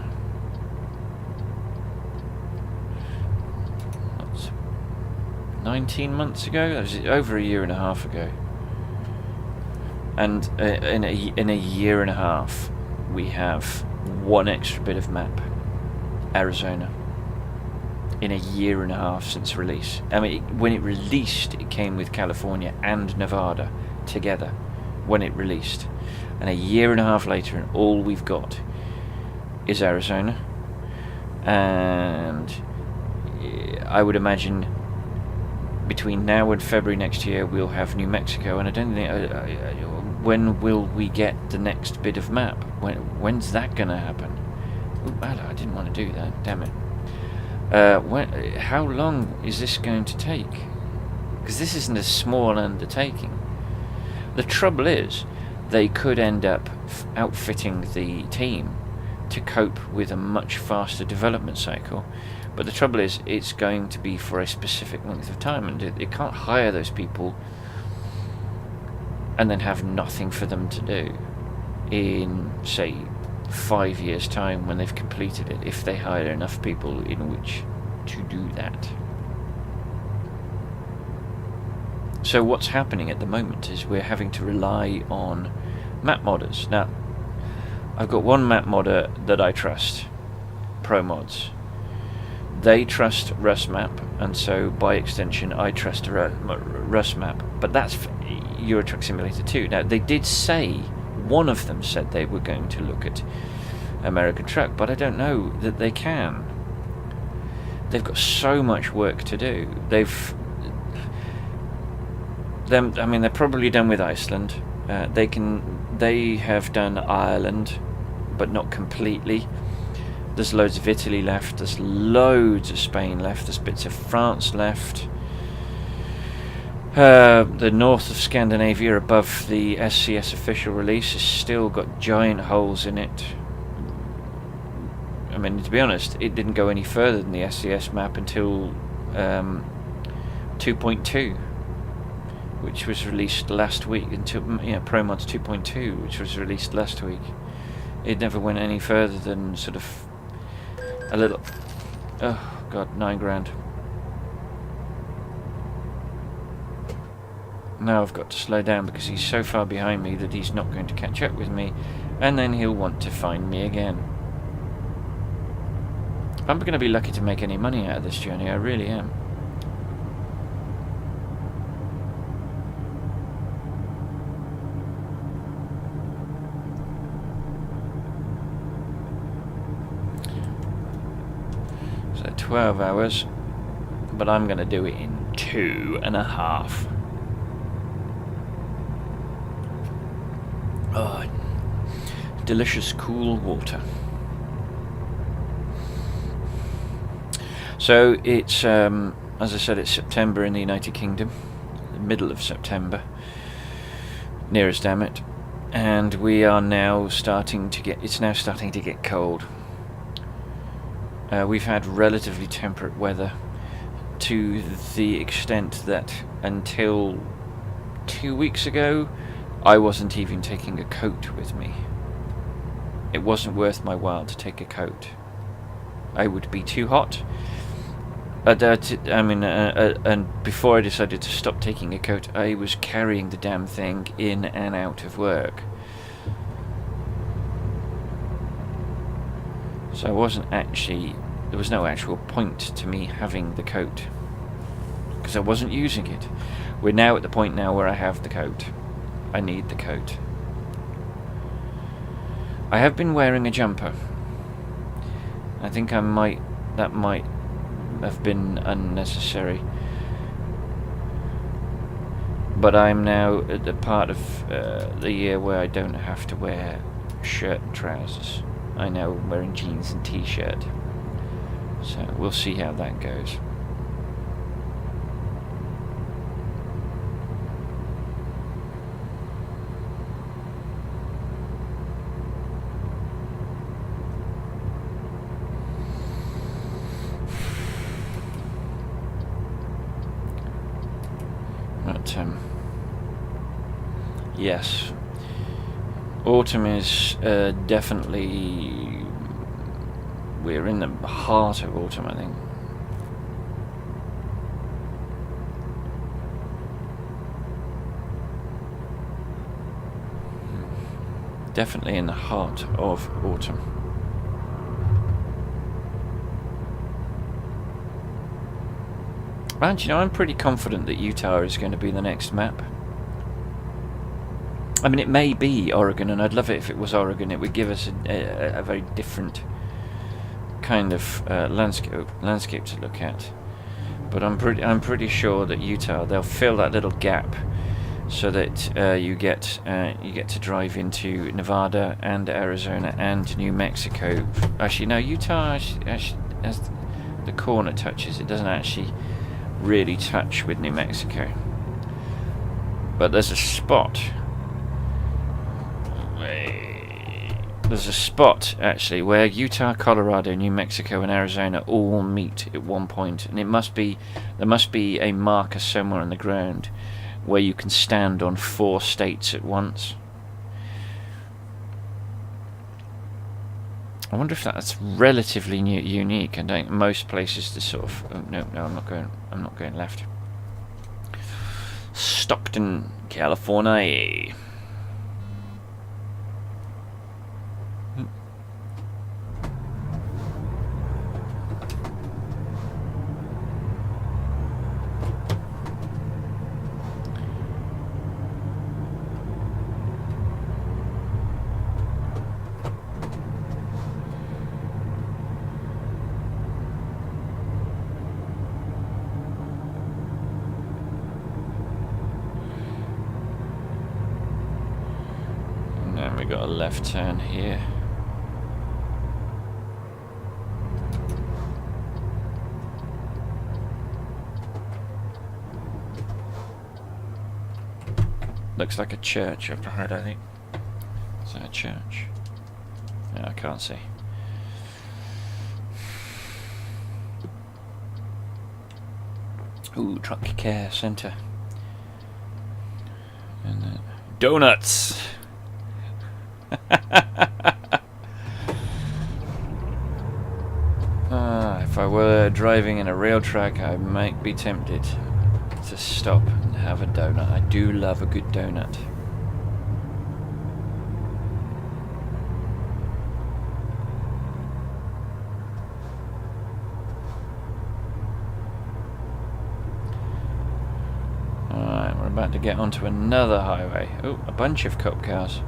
19 months ago. That was over a year and a half ago. And in a year and a half, we have one extra bit of map: Arizona. In a year and a half since release. I mean, when it released, it came with California and Nevada together when it released. And a year and a half later, and all we've got is Arizona. And I would imagine between now and February next year, we'll have New Mexico. And I don't think... when will we get the next bit of map? When's that going to happen? Ooh, I didn't want to do that, damn it. How long is this going to take? Because this isn't a small undertaking. The trouble is, they could end up outfitting the team to cope with a much faster development cycle. But the trouble is, it's going to be for a specific length of time, and it can't hire those people and then have nothing for them to do in, say, 5 years' time when they've completed it, if they hire enough people in which to do that. So what's happening at the moment is we're having to rely on map modders. Now, I've got one map modder that I trust, ProMods. They trust RusMap, and so by extension I trust RusMap. But that's for Euro Truck Simulator 2. Now, they did say, one of them said they were going to look at American Truck, but I don't know that they can. They've got so much work to do. They're probably done with Iceland. They have done Ireland, but not completely. There's loads of Italy left. There's loads of Spain left. There's bits of France left. The north of Scandinavia, above the SCS official release, has still got giant holes in it. I mean, to be honest, it didn't go any further than the SCS map until 2.2, which was released last week. Until ProMods 2.2, which was released last week. It never went any further than sort of a little. Oh God, $9,000. Now I've got to slow down because he's so far behind me that he's not going to catch up with me, and then he'll want to find me again. I'm going to be lucky to make any money out of this journey, I really am. So 12 hours, but I'm going to do it in 2.5. Oh, delicious cool water. So it's, as I said, it's September in the United Kingdom, the middle of September, nearest damn it, and we are now starting to get, it's now starting to get cold. We've had relatively temperate weather, to the extent that until 2 weeks ago, I wasn't even taking a coat with me. It wasn't worth my while to take a coat. I would be too hot. And before I decided to stop taking a coat, I was carrying the damn thing in and out of work. So I wasn't actually, there was no actual point to me having the coat, because I wasn't using it. We're now at the point now where I have the coat. I need the coat. I have been wearing a jumper. I think that might have been unnecessary, but I'm now at the part of the year where I don't have to wear shirt and trousers. I now am wearing jeans and t-shirt, so we'll see how that goes. But yes, autumn is definitely, we're in the heart of autumn, I think. Definitely in the heart of autumn. And you know, I'm pretty confident that Utah is going to be the next map. I mean, it may be Oregon, and I'd love it if it was Oregon. It would give us a very different kind of landscape to look at. But I'm pretty sure that Utah, they'll fill that little gap so that you get to drive into Nevada and Arizona and New Mexico. Actually, no, Utah actually as the corner touches, it doesn't actually really touch with New Mexico. But there's a spot. There's a spot actually where Utah, Colorado, New Mexico, and Arizona all meet at one point, and there must be a marker somewhere on the ground where you can stand on 4 states at once. I wonder if that's relatively unique. I think most places to sort of. Oh, no, I'm not going left. Stockton, California. We got a left turn here. Looks like a church up ahead, I think. Is that a church? No, I can't see. Ooh, truck care centre. And then donuts. If I were driving in a rail track, I might be tempted to stop and have a donut. I do love a good donut. Alright, we're about to get onto another highway. Oh, a bunch of cop cars.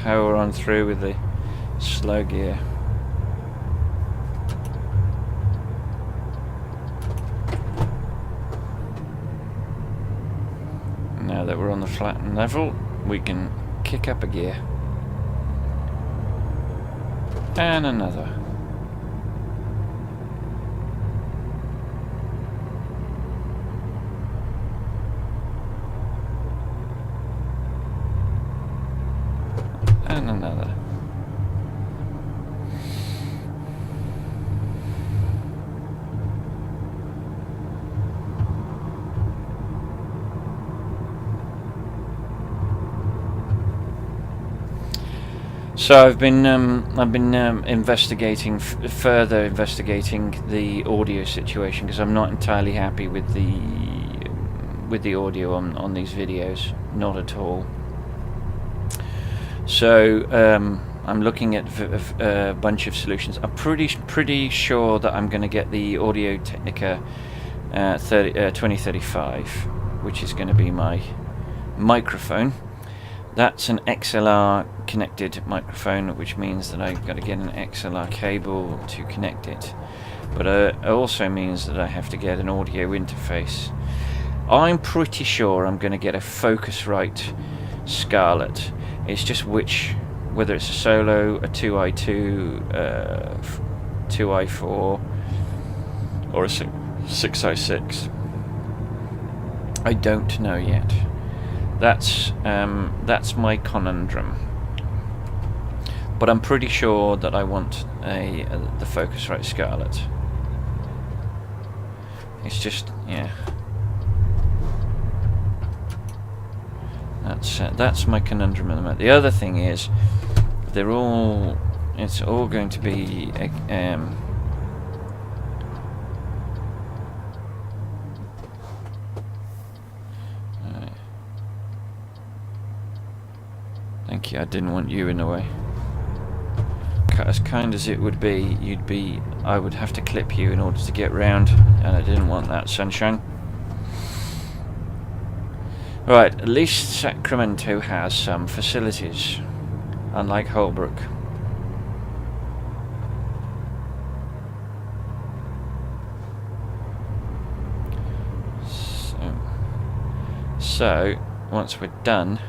power on through with the slow gear. Now that we're on the flattened level, we can kick up a gear. And another. And another. So I've been investigating further investigating the audio situation, because I'm not entirely happy with the audio on these videos, not at all. So I'm looking at a bunch of solutions. I'm pretty sure that I'm going to get the Audio Technica 2035, which is going to be my microphone. That's an XLR connected microphone, which means that I've got to get an XLR cable to connect it. But it also means that I have to get an audio interface. I'm pretty sure I'm going to get a Focusrite Scarlett. It's just whether it's a Solo, a 2i2, 2i4, or a 6i6. I don't know yet. That's my conundrum. But I'm pretty sure that I want the Focusrite Scarlett. It's just, yeah. That's my conundrum at the moment. The other thing is, it's all going to be thank you. I didn't want you in the way. As kind as it would be, I would have to clip you in order to get round, and I didn't want that, sunshine. Right, at least Sacramento has some facilities, unlike Holbrook. So once we're done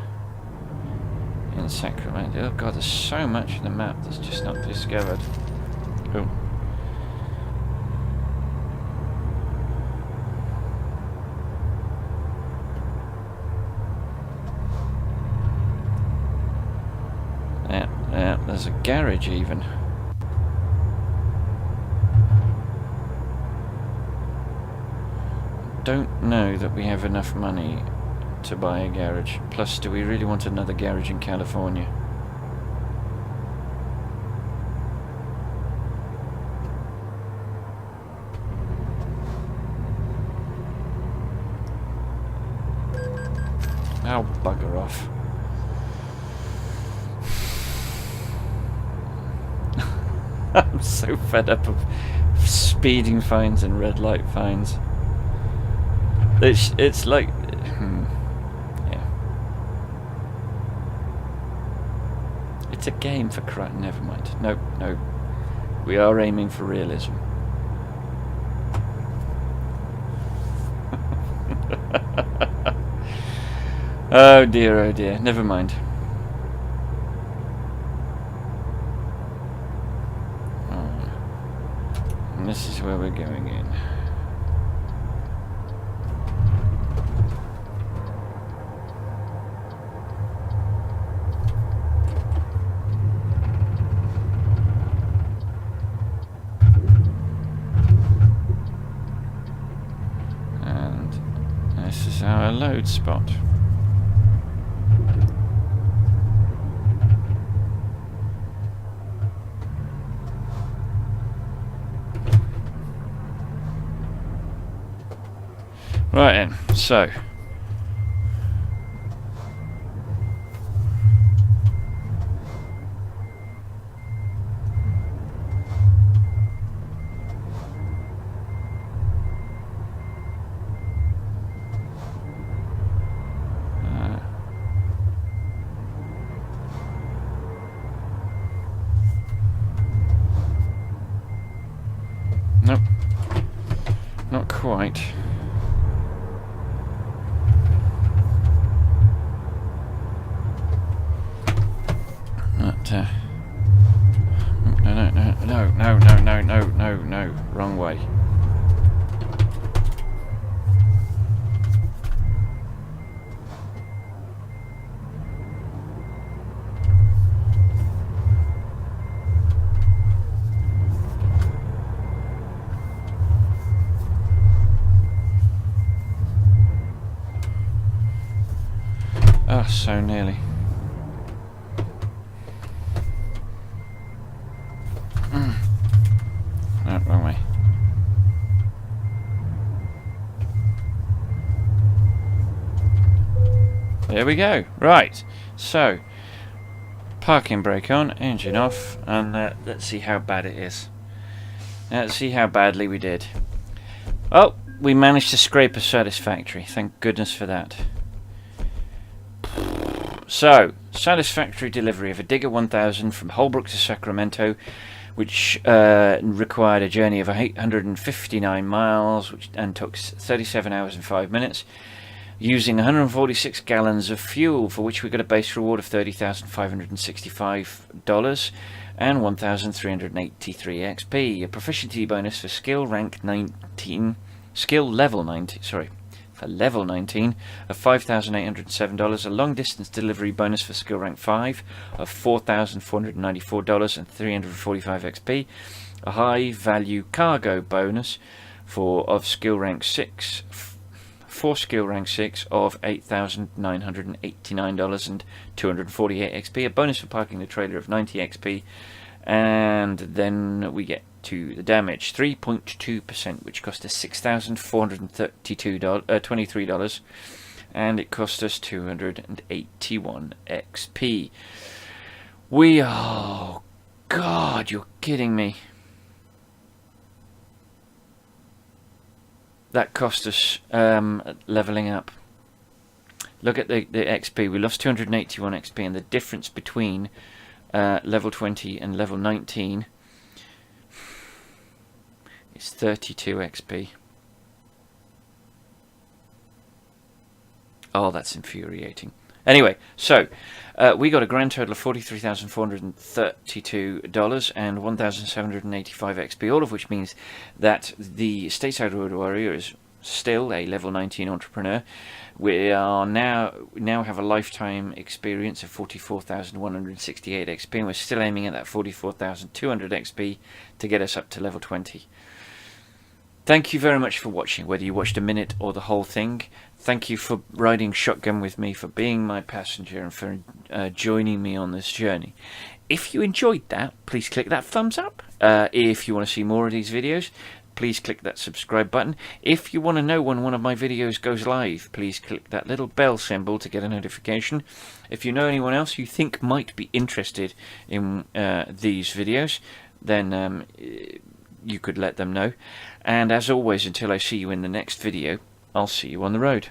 in Sacramento, oh god, there's so much of the map that's just not discovered. Oh. Yeah, there's a garage even. Don't know that we have enough money to buy a garage. Plus, do we really want another garage in California? Oh, bugger off. I'm so fed up of speeding fines and red light fines. It's like, yeah. It's a game for crying. Never mind. No. We are aiming for realism. Oh dear. Never mind. And this is where we're going in. And this is our load spot. Right then, so Oh, so nearly. No, wrong way. There we go. Right. So, parking brake on, engine off, and let's see how bad it is. Let's see how badly we did. Oh, we managed to scrape a satisfactory. Thank goodness for that. So, satisfactory delivery of a Digger 1000 from Holbrook to Sacramento, which required a journey of 859 miles and took 37 hours and 5 minutes, using 146 gallons of fuel, for which we got a base reward of $30,565 and 1,383 XP. A proficiency bonus for skill rank 19, skill level 19, sorry, for level 19 of $5,807. A long distance delivery bonus for skill rank 5 of $4,494 and 345 XP. A high value cargo bonus of skill rank 6. For skill rank 6 of $8,989 and 248 XP, a bonus for parking the trailer of 90 XP, and then we get to the damage, 3.2%, which cost us $6,423, and it cost us 281 XP. Oh God, you're kidding me. That cost us leveling up. Look at the XP. We lost 281 XP, and the difference between level 20 and level 19 is 32 XP. Oh, that's infuriating. Anyway, so we got a grand total of $43,432 and 1,785 XP, all of which means that the Stateside Road Warrior is still a level 19 entrepreneur. We are now have a lifetime experience of 44,168 XP, and we're still aiming at that 44,200 XP to get us up to level 20. Thank you very much for watching, whether you watched a minute or the whole thing. Thank you for riding shotgun with me, for being my passenger, and for joining me on this journey. If you enjoyed that, please click that thumbs up. If you want to see more of these videos, please click that subscribe button. If you want to know when one of my videos goes live, please click that little bell symbol to get a notification. If you know anyone else you think might be interested in these videos, then you could let them know. And as always, until I see you in the next video, I'll see you on the road.